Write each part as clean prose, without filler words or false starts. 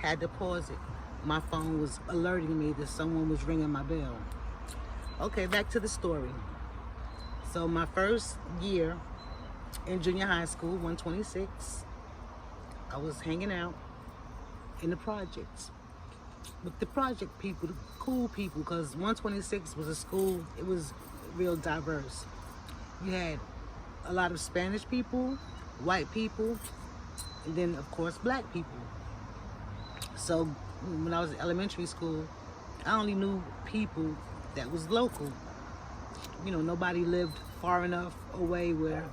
Had to pause it. My phone was alerting me that someone was ringing my bell. Okay, back to the story. So my first year in junior high school, 126, I was hanging out in the projects with the project people, the cool people, because 126 was a school, it was real diverse. You had a lot of Spanish people, white people, and then of course black people. So when I was in elementary school, I only knew people that was local. Nobody lived far enough away where,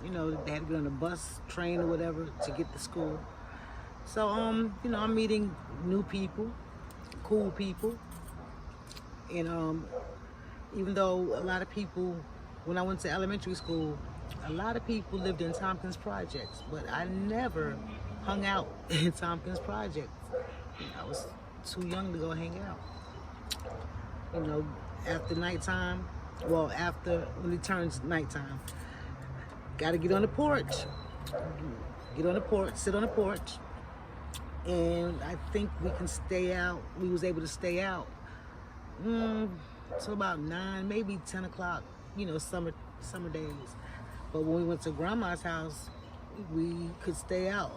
they had to get on a bus, train, or whatever to get to school. So, I'm meeting new people, cool people. And even though a lot of people, when I went to elementary school, a lot of people lived in Tompkins Projects, but I never hung out in Tompkins Projects. I was too young to go hang out. After nighttime, well, after when it turns nighttime, got to get on the porch. Get on the porch, sit on the porch, and I think we was able to stay out till about 9, maybe 10 o'clock, summer days. But when we went to grandma's house, we could stay out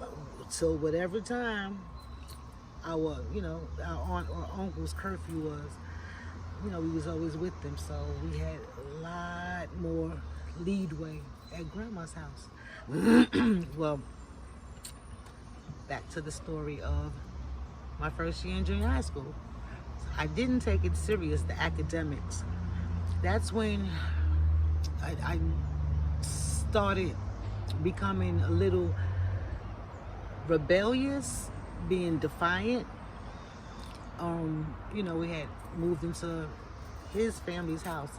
till whatever time our aunt or uncle's curfew was. We was always with them, so we had a lot more leadway at grandma's house. Well, back to the story of my first year in junior high school. I didn't take it serious, the academics. That's when I started becoming a little rebellious, being defiant. We had moved into his family's house.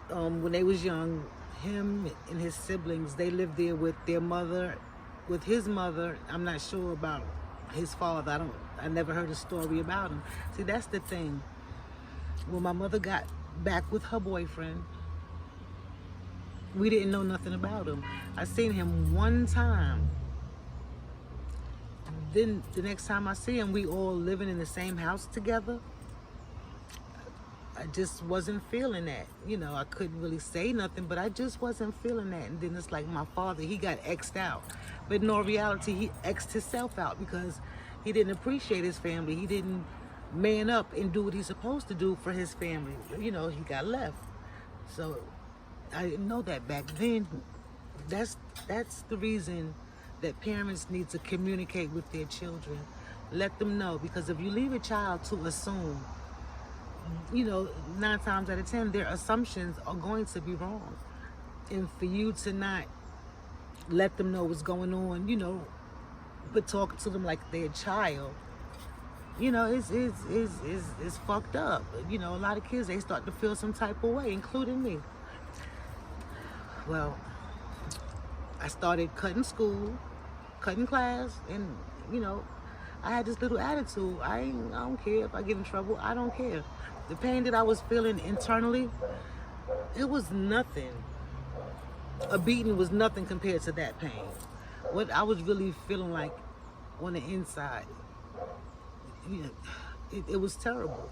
When they was young, him and his siblings, they lived there with their mother, with his mother. I'm not sure about his father. I never heard a story about him. See, that's the thing. When my mother got back with her boyfriend, we didn't know nothing about him. I seen him one time. Then the next time I see him, we all living in the same house together. I just wasn't feeling that. I couldn't really say nothing, but I just wasn't feeling that. And then it's like my father, he got X'd out. But in all reality, he X'd himself out because he didn't appreciate his family. He didn't man up and do what he's supposed to do for his family. He got left. So I didn't know that back then. That's the reason that parents need to communicate with their children. Let them know, because if you leave a child to assume, 9 times out of 10, their assumptions are going to be wrong. And for you to not let them know what's going on, but talk to them like they're a child, it's fucked up. A lot of kids, they start to feel some type of way, including me. Well, I started cutting school, cutting class, and I had this little attitude. I don't care if I get in trouble. I don't care. The pain that I was feeling internally, it was nothing. A beating was nothing compared to that pain. What I was really feeling like on the inside, it was terrible.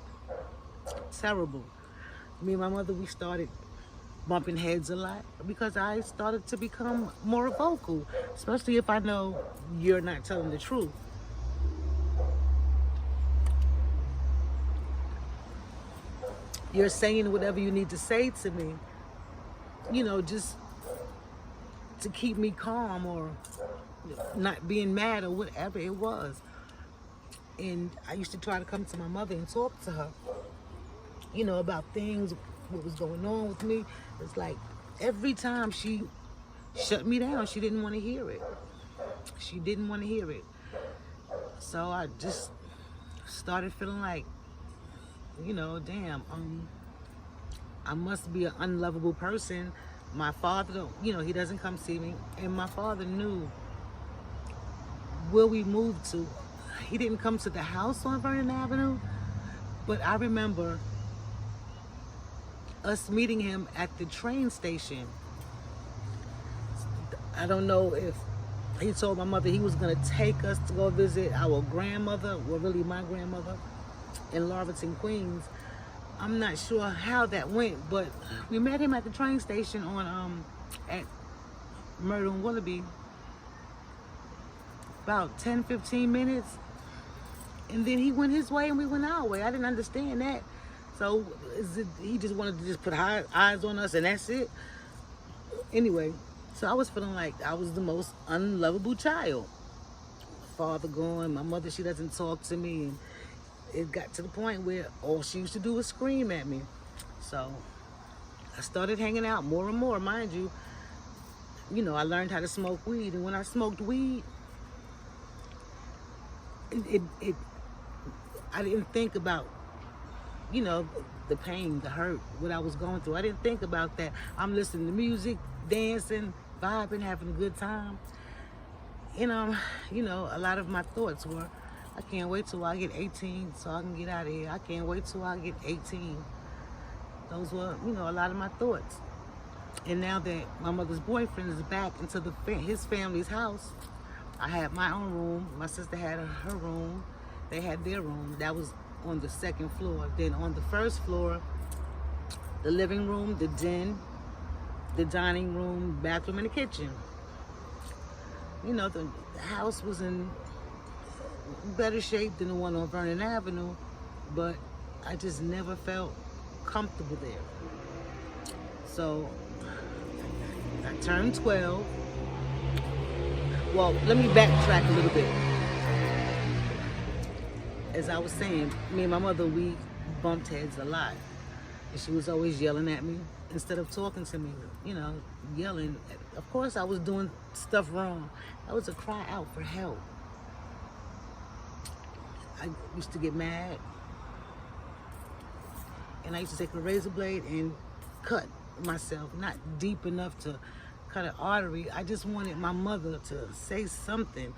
Terrible. Me and my mother, we started bumping heads a lot because I started to become more vocal, especially if I know you're not telling the truth. You're saying whatever you need to say to me, just to keep me calm or not being mad or whatever it was. And I used to try to come to my mother and talk to her, about things, what was going on with me. It's like every time she shut me down, she didn't want to hear it. She didn't want to hear it. So I just started feeling like, damn, I must be an unlovable person. My father don't, he doesn't come see me. And my father knew where we moved to. He didn't come to the house on Vernon Avenue, but I remember us meeting him at the train station. I don't know if He told my mother he was going to take us to go visit our grandmother, well, really my grandmother, in Larverton, Queens. I'm not sure how that went, but we met him at the train station on at Myrtle and Willoughby, about 10-15 minutes, and then he went his way and we went our way. I didn't understand that. So he just wanted to just put eyes on us and that's it? Anyway, so I was feeling like I was the most unlovable child. Father gone, my mother, she doesn't talk to me, and it got to the point where all she used to do was scream at me. So I started hanging out more and more. Mind you, I learned how to smoke weed, and when I smoked weed, I didn't think about, the pain, the hurt, what I was going through. I didn't think about that. I'm listening to music, dancing, vibing, having a good time. And a lot of my thoughts were, I can't wait till I get 18 so I can get out of here. I can't wait till I get 18. Those were, a lot of my thoughts. And now that my mother's boyfriend is back into his family's house, I had my own room. My sister had her room. They had their room. That was on the second floor. Then on the first floor, the living room, the den, the dining room, bathroom, and the kitchen. The house was in better shape than the one on Vernon Avenue, but I just never felt comfortable there. So I turned 12. Well, let me backtrack a little bit. As I was saying, me and my mother, we bumped heads a lot. And she was always yelling at me instead of talking to me, yelling. Of course, I was doing stuff wrong. I was a cry out for help. I used to get mad. And I used to take a razor blade and cut myself, not deep enough to cut an artery. I just wanted my mother to say something.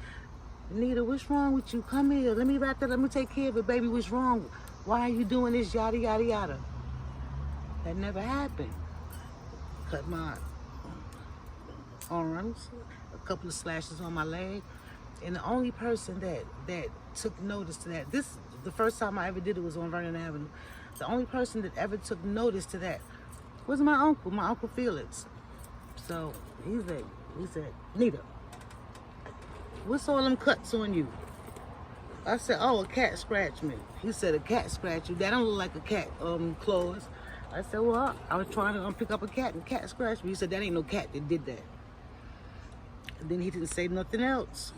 Anita, what's wrong with you? Come here. Let me wrap that. Let me take care of it, baby. What's wrong? Why are you doing this? Yada, yada, yada. That never happened. Cut my arms, a couple of slashes on my leg. And the only person that took notice to that, the first time I ever did it was on Vernon Avenue. The only person that ever took notice to that was my Uncle Felix. So he said, Anita, what's all them cuts on you? I said, oh, a cat scratched me. He said, a cat scratched you? That don't look like a cat claws. I said, well, I was trying to pick up a cat and cat scratched me. He said, that ain't no cat that did that. And then he didn't say nothing else.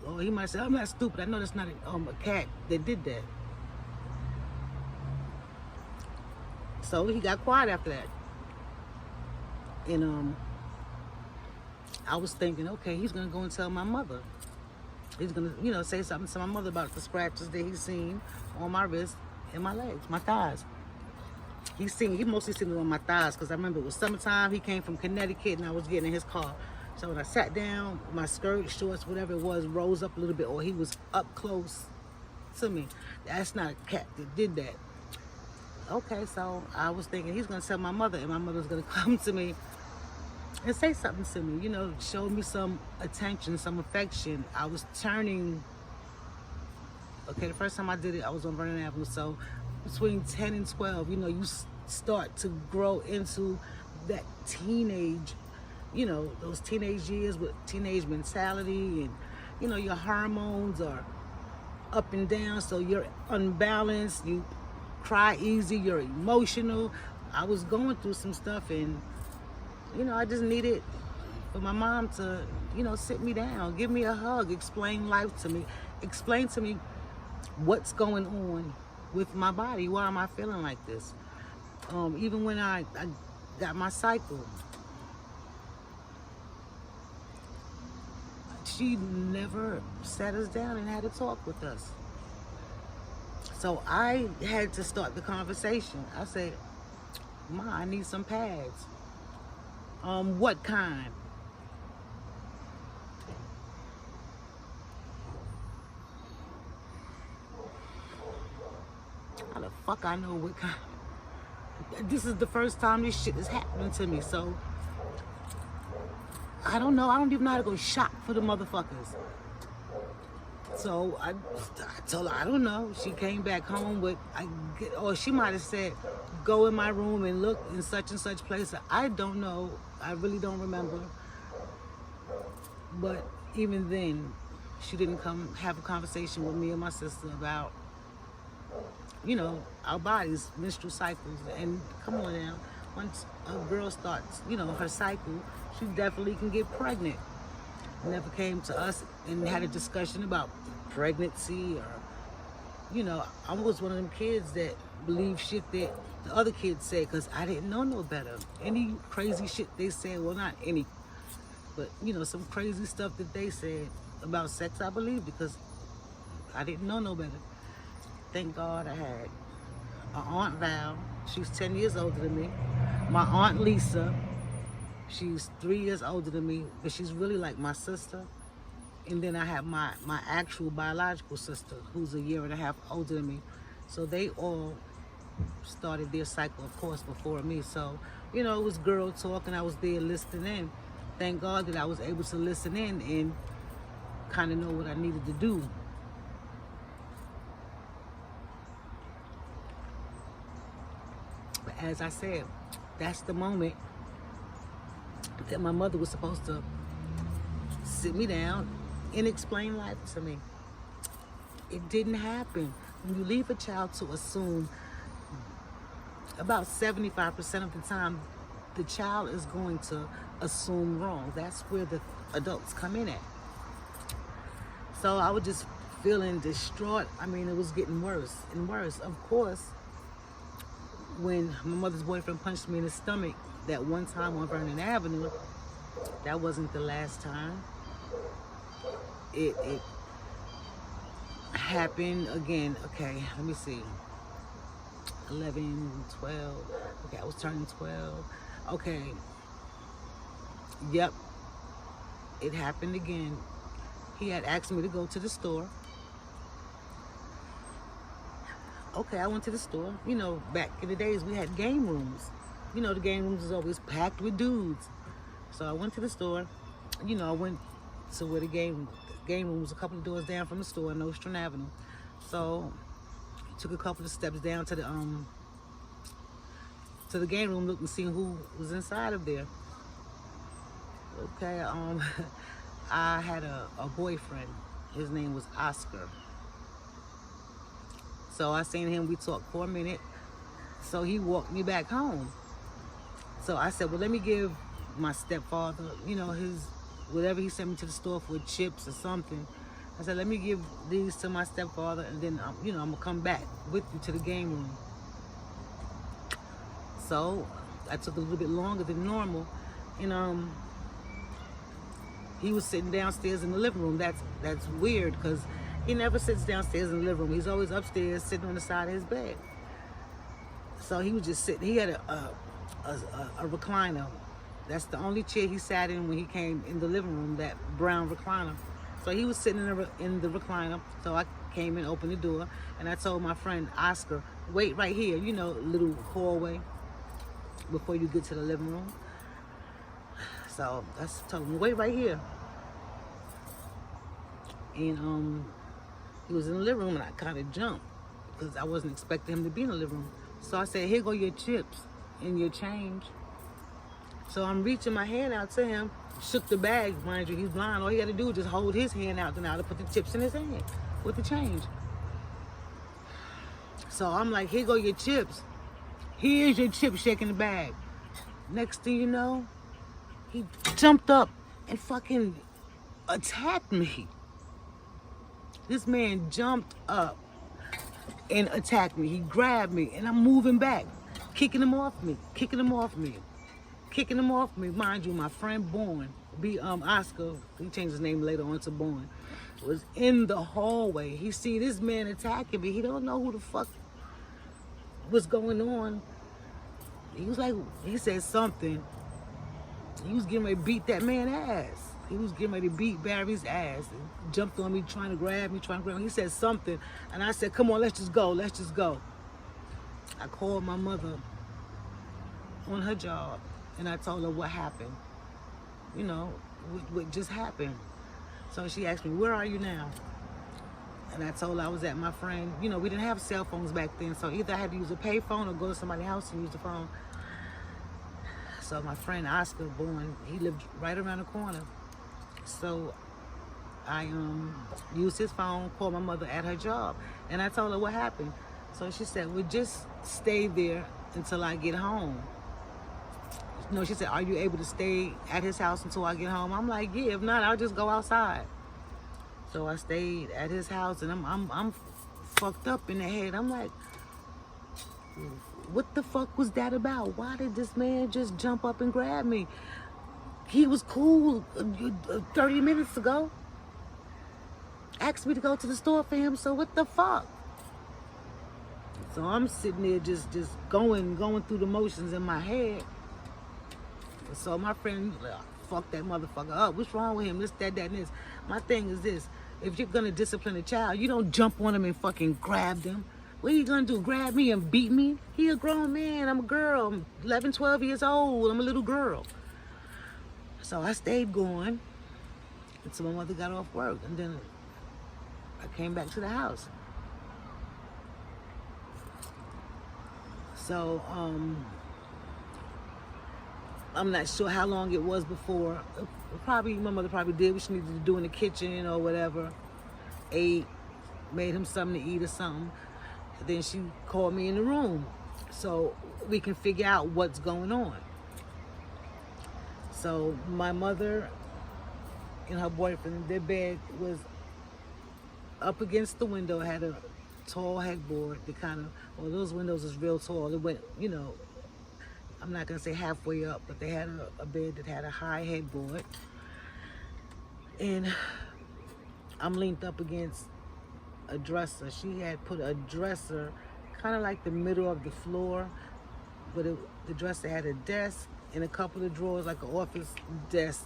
Or he might say, I'm not stupid. I know that's not a cat that did that. So he got quiet after that. And I was thinking, okay, he's gonna go and tell my mother. He's gonna, say something to my mother about the scratches that he's seen on my wrist and my legs, my thighs. He mostly seen it on my thighs because I remember it was summertime. He came from Connecticut and I was getting in his car. So when I sat down, my skirt, shorts, whatever it was, rose up a little bit, or he was up close to me. That's not a cat that did that. Okay, so I was thinking he's gonna tell my mother, and my mother's gonna come to me and say something to me, show me some attention, some affection. I was turning, the first time I did it, I was on Vernon Avenue. So between 10 and 12, you start to grow into that teenage, those teenage years with teenage mentality, and, your hormones are up and down, so you're unbalanced, you cry easy, you're emotional. I was going through some stuff, and I just needed for my mom to sit me down, give me a hug, explain life to me, explain to me what's going on with my body. Why am I feeling like this? Even when I got my cycle, she never sat us down and had a talk with us. So I had to start the conversation. I said, Ma, I need some pads. What kind? How the fuck I know what kind? This is the first time this shit is happening to me. So I don't know. I don't even know how to go shop for the motherfuckers. So I told her, I don't know. She came back home with, or she might have said, go in my room and look in such and such place. I don't know. I really don't remember. But even then, she didn't come have a conversation with me and my sister about, our bodies, menstrual cycles. And come on now, once a girl starts, her cycle, she definitely can get pregnant. Never came to us and had a discussion about pregnancy or, I was one of them kids that believed shit that the other kids said because I didn't know no better. Any crazy shit they said, well, not any, but, some crazy stuff that they said about sex, I believed because I didn't know no better. Thank God I had an Aunt Val. She's 10 years older than me. My Aunt Lisa. She's 3 years older than me, but she's really like my sister. And then I have my actual biological sister, who's a year and a half older than me. So they all started their cycle, of course, before me. So, it was girl talk, and I was there listening in. Thank God that I was able to listen in and kind of know what I needed to do. But as I said, that's the moment that my mother was supposed to sit me down and explain life to me. It didn't happen. When you leave a child to assume, about 75% of the time, the child is going to assume wrong. That's where the adults come in at. So I was just feeling distraught. I mean, it was getting worse and worse. Of course, when my mother's boyfriend punched me in the stomach that one time on Vernon Avenue, that wasn't the last time. It happened again. Okay, let me see. 11, 12. Okay, I was turning 12. Okay. Yep. It happened again. He had asked me to go to the store. Okay, I went to the store. Back in the days, we had game rooms. The game rooms was always packed with dudes. So I went to the store. I went to where the game room was a couple of doors down from the store on Nostrand Avenue. So took a couple of steps down to the game room, looked and see who was inside of there. Okay, I had a boyfriend. His name was Oscar. So I seen him, we talked for a minute. So he walked me back home. So I said, well, let me give my stepfather, his, whatever he sent me to the store for, chips or something. I said, let me give these to my stepfather, and then, I'm going to come back with you to the game room. So I took a little bit longer than normal. And he was sitting downstairs in the living room. That's weird, because he never sits downstairs in the living room. He's always upstairs sitting on the side of his bed. So he was just sitting. He had a recliner. That's the only chair he sat in when he came in the living room, that brown recliner. So he was sitting in the recliner. So I came in, opened the door, and I told my friend Oscar, wait right here, little hallway before you get to the living room. So I told him, wait right here. And he was in the living room, and I kind of jumped because I wasn't expecting him to be in the living room. So I said, here go your chips and your change. So I'm reaching my hand out to him, shook the bag, mind you, he's blind. All he had to do was just hold his hand out now to put the chips in his hand with the change. So I'm like, here go your chips. Here's your chips, shaking the bag. Next thing you know, he jumped up and fucking attacked me. This man jumped up and attacked me. He grabbed me, and I'm moving back, kicking him off me. Mind you, my friend Bourne, Oscar, he changed his name later on to Bourne, was in the hallway. He see this man attacking me. He don't know who the fuck was going on. He was like, he said something. He was getting ready to beat that man's ass. He was getting ready to beat Barry's ass. He jumped on me, trying to grab me. He said something, and I said, come on, let's just go. I called my mother on her job, and I told her what happened. what just happened. So she asked me, where are you now? And I told her I was at my friend. You know, we didn't have cell phones back then, so either I had to use a pay phone or go to somebody's house and use the phone. So my friend Oscar Bourne, he lived right around the corner. So I used his phone, called my mother at her job, and I told her what happened. So she said, well, just stay there until I get home. No, she said, are you able to stay at his house until I get home? I'm like, yeah, if not, I'll just go outside. So I stayed at his house, and I'm fucked up in the head. I'm like, what the fuck was that about? Why did this man just jump up and grab me? He was cool 30 minutes ago. Asked me to go to the store for him, so what the fuck? So I'm sitting there just going through the motions in my head. So my friend, fuck that motherfucker up. What's wrong with him? This, that, and this. My thing is this. If you're going to discipline a child, you don't jump on him and fucking grab them. What are you going to do? Grab me and beat me? He a grown man. I'm a girl. I'm 11, 12 years old. I'm a little girl. So I stayed going until my mother got off work. And then I came back to the house. So, I'm not sure how long it was before. Probably, my mother probably did what she needed to do in the kitchen or whatever. Ate, made him something to eat or something. Then she called me in the room so we can figure out what's going on. So my mother and her boyfriend, their bed was up against the window, had a tall headboard. The kind of, well, those windows is real tall. It went, you know, I'm not gonna say halfway up, but they had a bed that had a high headboard. And I'm leaned up against a dresser. She had put a dresser kind of like the middle of the floor, but the dresser had a desk and a couple of drawers like an office desk,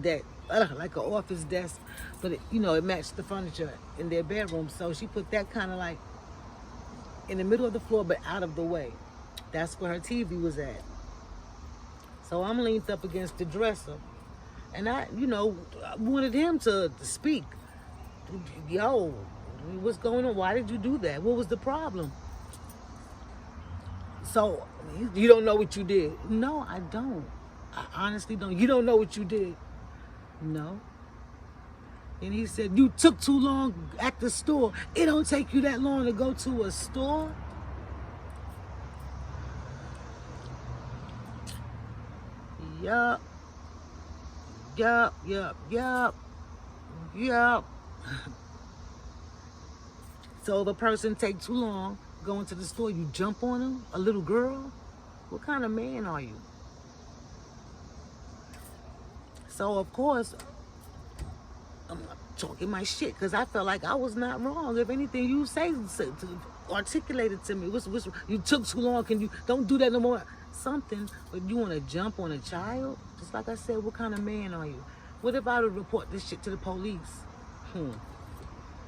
like an office desk, but it, you know, it matched the furniture in their bedroom. So she put that kind of like in the middle of the floor, but out of the way. That's where her TV was at. So I'm leaned up against the dresser, and I, you know, wanted him to speak. Yo, what's going on? Why did you do that? What was the problem? So, you don't know what you did? No, I don't. I honestly don't. You don't know what you did? No. And he said, you took too long at the store. It don't take you that long to go to a store? Yup. So if a person take too long going to the store, you jump on them? A little girl? What kind of man are you? So of course, I'm talking my shit because I felt like I was not wrong. If anything you say articulate it to me. What's you took too long? Can you don't do that no more? Something, but you want to jump on a child? Just like I said, what kind of man are you? What if I would report this shit to the police?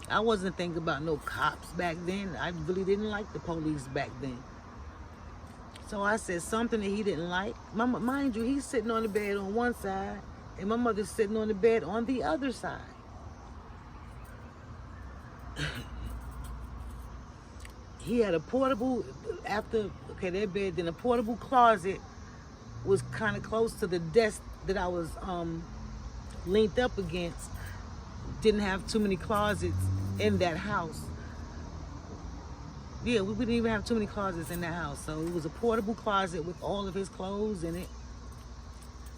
I wasn't thinking about no cops back then. I really didn't like the police back then. So I said something that he didn't like. Mind you, he's sitting on the bed on one side, and my mother's sitting on the bed on the other side. He had a portable, their bed, then a portable closet was kind of close to the desk that I was leaned up against. Didn't have too many closets in that house. Yeah, we didn't even have too many closets in that house. So it was a portable closet with all of his clothes in it.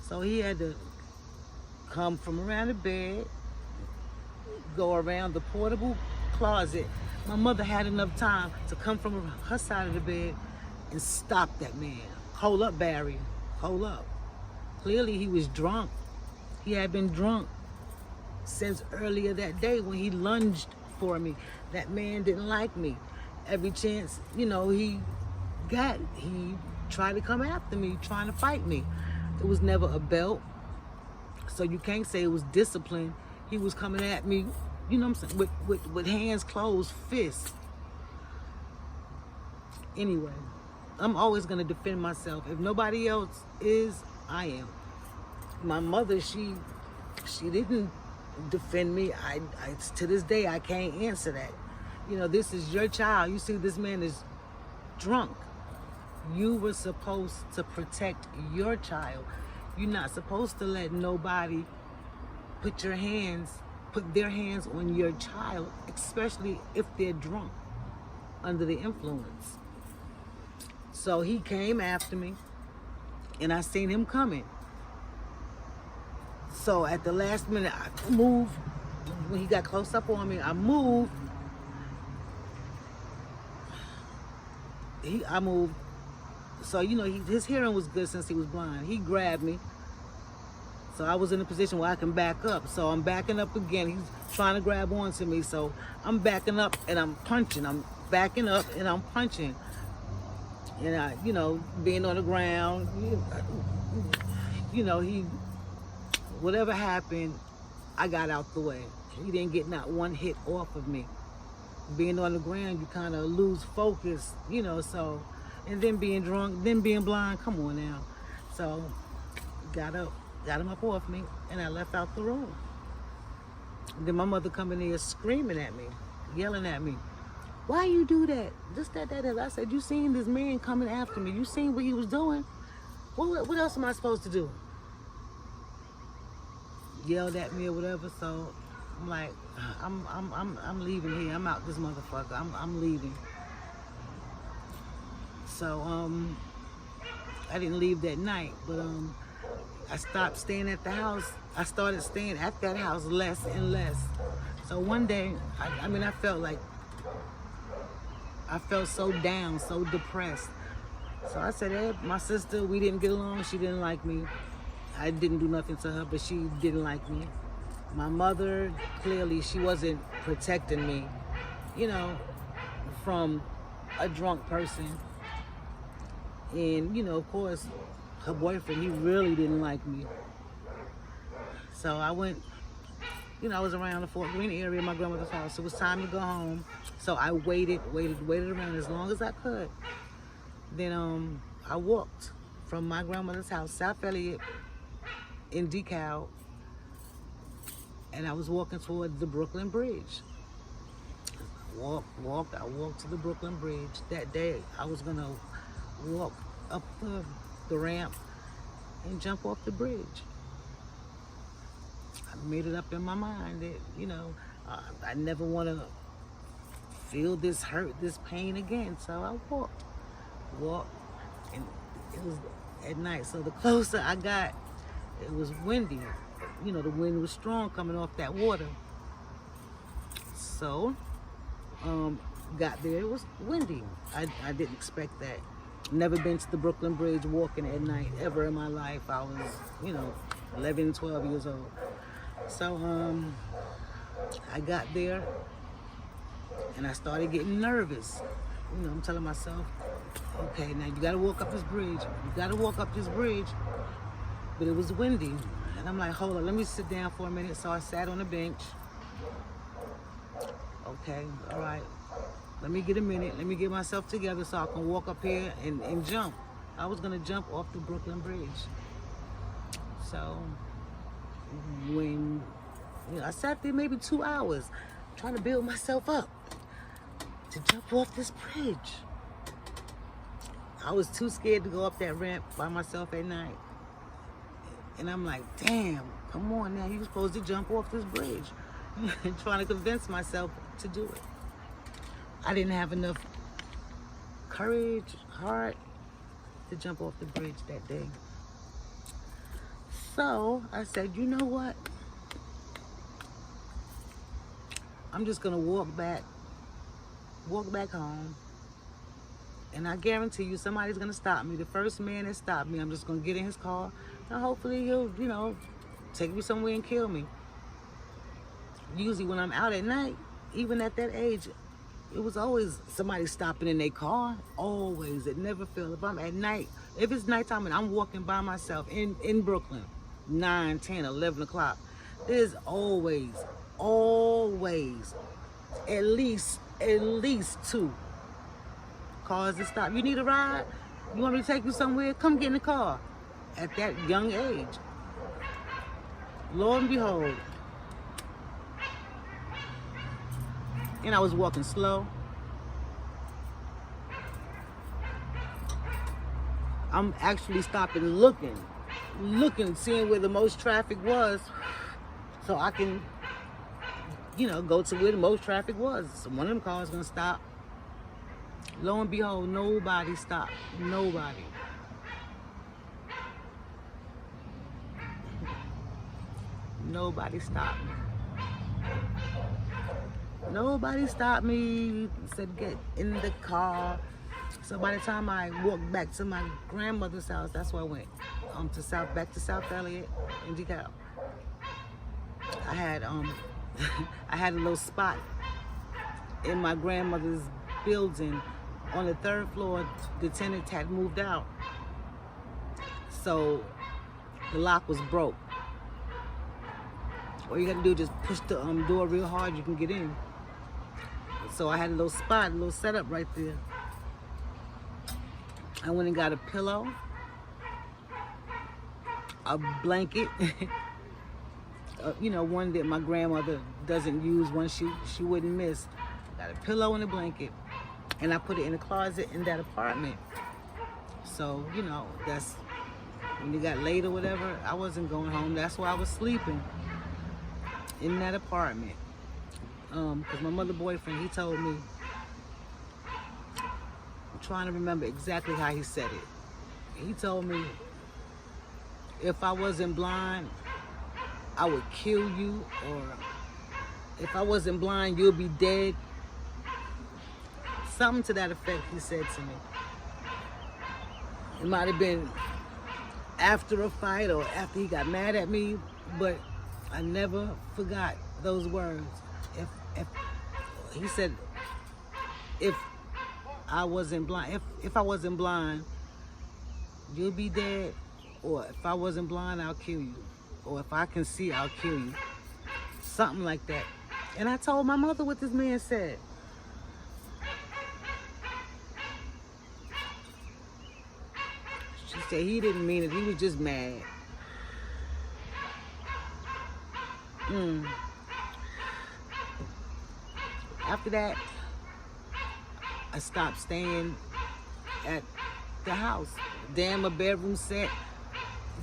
So he had to come from around the bed, go around the portable closet. My mother had enough time to come from her side of the bed and stop that man. Hold up, Barry. Hold up. Clearly he was drunk. He had been drunk since earlier that day when he lunged for me. That man didn't like me. Every chance, you know, he tried to come after me, trying to fight me. It was never a belt. So you can't say it was discipline. He was coming at me, you know what I'm saying, with hands closed, fists. Anyway, I'm always going to defend myself. If nobody else is, I am. My mother, she She didn't defend me. To this day, I can't answer that. This is your child. You see, this man is drunk. You were supposed to protect your child. You're not supposed to let nobody put their hands on your child, especially if they're drunk, under the influence. So he came after me, and I seen him coming. So at the last minute, I moved. When he got close up on me, I moved. I moved. So, his hearing was good since he was blind. He grabbed me. So I was in a position where I can back up. So I'm backing up again. He's trying to grab onto me. So I'm backing up and I'm punching. I'm backing up and I'm punching. And I, being on the ground, whatever happened, I got out the way. He didn't get not one hit off of me. Being on the ground, you kind of lose focus, so, and then being drunk, then being blind, come on now. So, got him up off me, and I left out the room. Then my mother come in there screaming at me, yelling at me, "Why you do that? Just that. I said, you seen this man coming after me. You seen what he was doing? What else am I supposed to do?" Yelled at me or whatever, so I'm like, I'm leaving here. I'm out this motherfucker. I'm leaving. So I didn't leave that night, but I stopped staying at the house. I started staying at that house less and less. So one day, I felt so down, so depressed. So I said, "Hey, my sister, we didn't get along. She didn't like me. I didn't do nothing to her, but she didn't like me. My mother, clearly, she wasn't protecting me, from a drunk person. And, of course, her boyfriend, he really didn't like me. So I went, I was around the Fort Greene area, my grandmother's house. It was time to go home. So I waited around as long as I could. Then I walked from my grandmother's house, South Elliott, in DeKalb, and I was walking toward the Brooklyn Bridge. I walked to the Brooklyn Bridge. That day, I was gonna walk up the ramp and jump off the bridge. I made it up in my mind that, I never want to feel this hurt, this pain again. So I walked, and it was at night. So the closer I got, it was windy. The wind was strong coming off that water. So, got there, it was windy. I didn't expect that. Never been to the Brooklyn Bridge walking at night ever in my life. I was, 11, 12 years old. So, I got there and I started getting nervous. I'm telling myself, okay, now you gotta walk up this bridge. You gotta walk up this bridge. But it was windy. And I'm like, hold on, let me sit down for a minute. So I sat on a bench. Okay, all right. Let me get a minute. Let me get myself together so I can walk up here and jump. I was gonna jump off the Brooklyn Bridge. So when I sat there maybe 2 hours trying to build myself up to jump off this bridge. I was too scared to go up that ramp by myself at night. And I'm like, damn, come on now, you're supposed to jump off this bridge. Trying to convince myself to do it. I didn't have enough courage, heart to jump off the bridge that day. So I said, you know what? I'm just gonna walk back home. And I guarantee you somebody's gonna stop me. The first man that stopped me, I'm just gonna get in his car and hopefully he'll, take me somewhere and kill me. Usually when I'm out at night, even at that age, it was always somebody stopping in their car. Always. It never failed. If I'm at night, if it's nighttime and I'm walking by myself in Brooklyn, 9, 10, 11 o'clock, there's always, at least 2 cars to stop. You need a ride? You want me to take you somewhere? Come get in the car. At that young age. Lo and behold, and I was walking slow. I'm actually stopping, looking, seeing where the most traffic was, so I can, go to where the most traffic was. So one of them cars gonna stop. Lo and behold, nobody stopped. Nobody. Nobody stopped me. Nobody stopped me. Said get in the car. So by the time I walked back to my grandmother's house, that's where I went. Back to South Elliott in DeKalb. I had I had a little spot in my grandmother's building on the 3rd floor. The tenant had moved out, so the lock was broke. All you gotta do is just push the door real hard, you can get in. So I had a little spot, a little setup right there. I went and got a pillow, a blanket, one that my grandmother doesn't use, one she wouldn't miss. Got a pillow and a blanket, and I put it in the closet in that apartment. So, that's when you got late or whatever, I wasn't going home. That's why I was sleeping in that apartment. Because my mother boyfriend, he told me, I'm trying to remember exactly how he said it. He told me, if I wasn't blind, I would kill you, or if I wasn't blind, you'll be dead. Something to that effect he said to me. It might have been after a fight or after he got mad at me, but I never forgot those words. If he said, if I wasn't blind, if I wasn't blind, you'll be dead, or if I wasn't blind, I'll kill you, or if I can see, I'll kill you. Something like that. And I told my mother what this man said. She said he didn't mean it, he was just mad. After that, I stopped staying at the house. Damn, a bedroom set.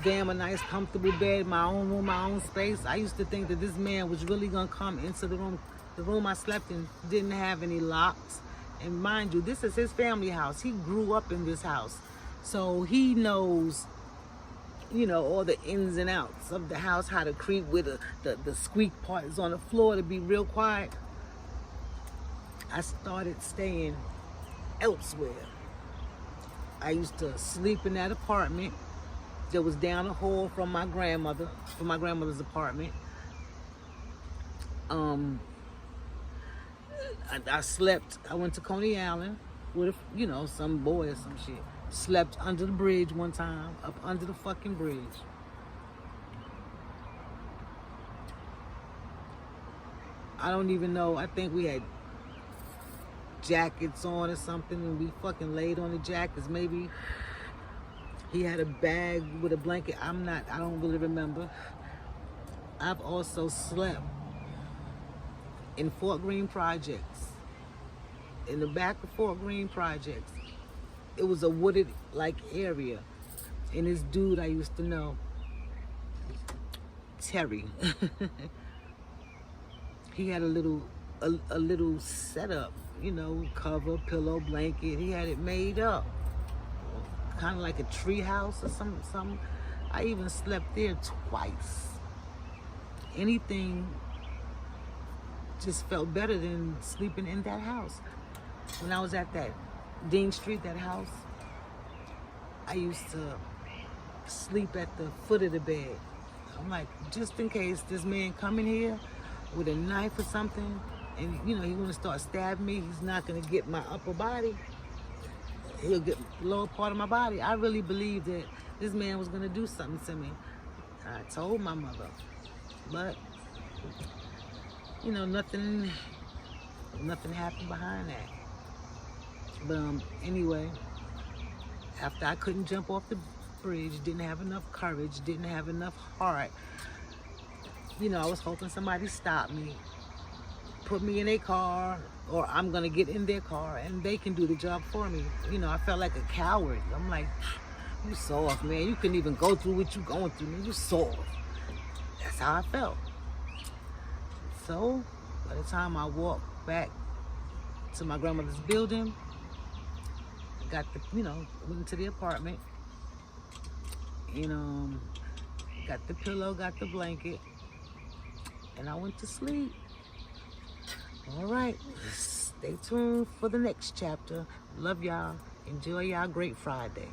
Damn, a nice comfortable bed, my own room, my own space. I used to think that this man was really gonna come into the room. The room I slept in didn't have any locks. And mind you, this is his family house. He grew up in this house. So he knows, all the ins and outs of the house, how to creep with the squeak part is on the floor to be real quiet. I started staying elsewhere. I used to sleep in that apartment that was down the hall from my grandmother's apartment. I slept, I went to Coney Island with, some boy or some shit. Slept under the bridge one time, up under the fucking bridge. I don't even know, I think we had jackets on or something, and we fucking laid on the jackets. Maybe he had a bag with a blanket. I don't really remember. I've also slept in Fort Greene Projects. In the back of Fort Greene Projects. It was a wooded area. And this dude I used to know, Terry, he had a little setup, cover, pillow, blanket. He had it made up. Kind of like a tree house or something. I even slept there twice. Anything just felt better than sleeping in that house. When I was at that Dean Street, that house, I used to sleep at the foot of the bed. I'm like, just in case this man come in here with a knife or something, and he want to start stabbing me, he's not going to get my upper body. He'll get the lower part of my body. I really believed that this man was going to do something to me. I told my mother. But, nothing happened behind that. But anyway, after I couldn't jump off the bridge, didn't have enough courage, didn't have enough heart I was hoping somebody stopped me, put me in a car, or I'm gonna get in their car and they can do the job for me. I felt like a coward. I'm like, you soft, man. You couldn't even go through what you going through, man. You soft. That's how I felt. So by the time I walked back to my grandmother's building, got went into the apartment, and got the pillow, got the blanket, and I went to sleep. All right, stay tuned for the next chapter. Love y'all. Enjoy y'all great Friday.